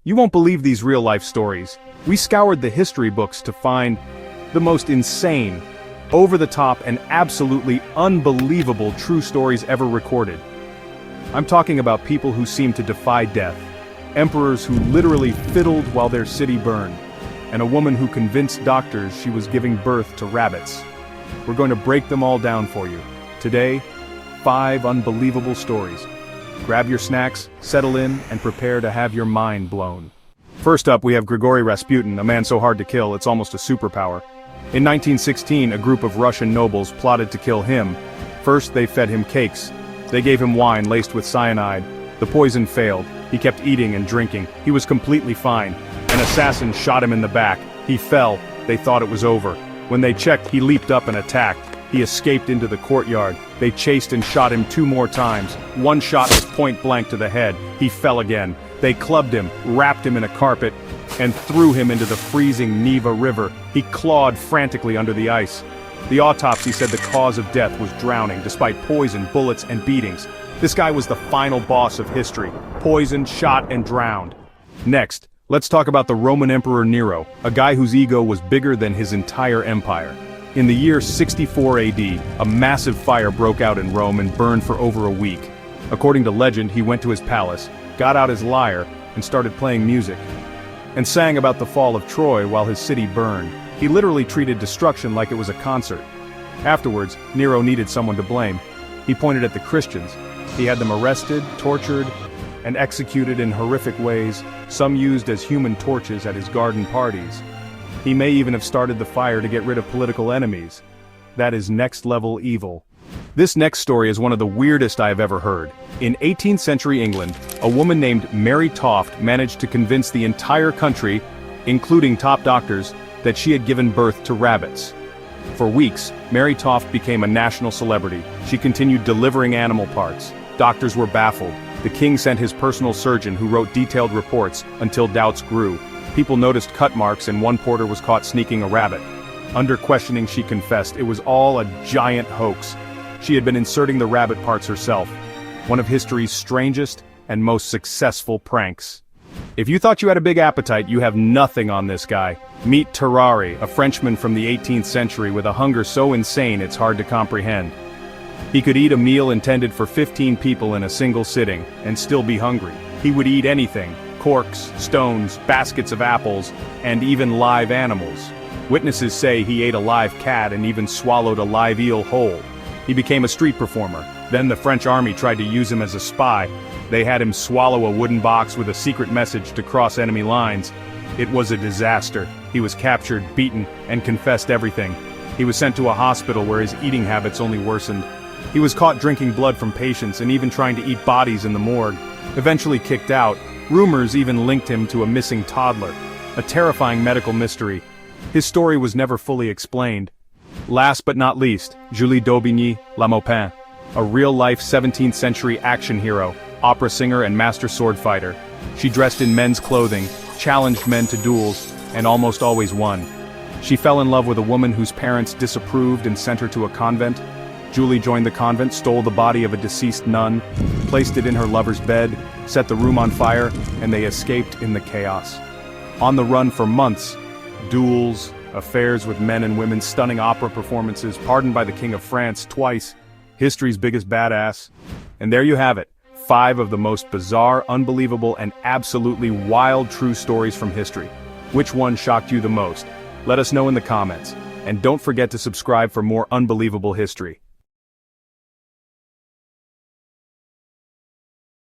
You won't believe these real-life stories. We scoured the history books to find the most insane, over-the-top and absolutely unbelievable true stories ever recorded. I'm talking about people who seem to defy death, emperors who literally fiddled while their city burned, and a woman who convinced doctors she was giving birth to rabbits. We're going to break them all down for you. Today, 5 unbelievable stories. Grab your snacks, settle in, and prepare to have your mind blown. First up, we have Grigory Rasputin, a man so hard to kill it's almost a superpower. In 1916, a group of Russian nobles plotted to kill him. First, they fed him cakes. They gave him wine laced with cyanide. The poison failed. He kept eating and drinking. He was completely fine. An assassin shot him in the back. He fell. They thought it was over. When they checked, he leaped up and attacked. He escaped into the courtyard. They chased and shot him 2 more times. One shot was point blank to the head. He fell again. They clubbed him, wrapped him in a carpet, and threw him into the freezing Neva River. He clawed frantically under the ice. The autopsy said the cause of death was drowning, despite poison, bullets, and beatings. This guy was the final boss of history. Poisoned, shot, and drowned. Next, let's talk about the Roman Emperor Nero, a guy whose ego was bigger than his entire empire. In the year 64 AD, a massive fire broke out in Rome and burned for over a week. According to legend, he went to his palace, got out his lyre, and started playing music, and sang about the fall of Troy while his city burned. He literally treated destruction like it was a concert. Afterwards, Nero needed someone to blame. He pointed at the Christians. He had them arrested, tortured, and executed in horrific ways, some used as human torches at his garden parties. He may even have started the fire to get rid of political enemies. That is next-level evil. This next story is one of the weirdest I have ever heard. In 18th century England, a woman named Mary Toft managed to convince the entire country, including top doctors, that she had given birth to rabbits. For weeks, Mary Toft became a national celebrity. She continued delivering animal parts. Doctors were baffled. The king sent his personal surgeon who wrote detailed reports until doubts grew. People noticed cut marks and one porter was caught sneaking a rabbit. Under questioning, she confessed it was all a giant hoax. She had been inserting the rabbit parts herself. One of history's strangest and most successful pranks. If you thought you had a big appetite, you have nothing on this guy. Meet Terrari, a Frenchman from the 18th century with a hunger so insane it's hard to comprehend. He could eat a meal intended for 15 people in a single sitting, and still be hungry. He would eat anything: corks, stones, baskets of apples, and even live animals. Witnesses say he ate a live cat and even swallowed a live eel whole. He became a street performer. Then the French army tried to use him as a spy. They had him swallow a wooden box with a secret message to cross enemy lines. It was a disaster. He was captured, beaten, and confessed everything. He was sent to a hospital where his eating habits only worsened. He was caught drinking blood from patients and even trying to eat bodies in the morgue. Eventually kicked out, rumors even linked him to a missing toddler. A terrifying medical mystery. His story was never fully explained. Last but not least, Julie d'Aubigny La Maupin, a real-life 17th century action hero, opera singer and master sword fighter. She dressed in men's clothing, challenged men to duels, and almost always won. She fell in love with a woman whose parents disapproved and sent her to a convent. Julie joined the convent, stole the body of a deceased nun, placed it in her lover's bed, set the room on fire, and they escaped in the chaos. On the run for months, duels, affairs with men and women, stunning opera performances, pardoned by the King of France twice, history's biggest badass. And there you have it, 5 of the most bizarre, unbelievable, and absolutely wild true stories from history. Which one shocked you the most? Let us know in the comments. And don't forget to subscribe for more unbelievable history.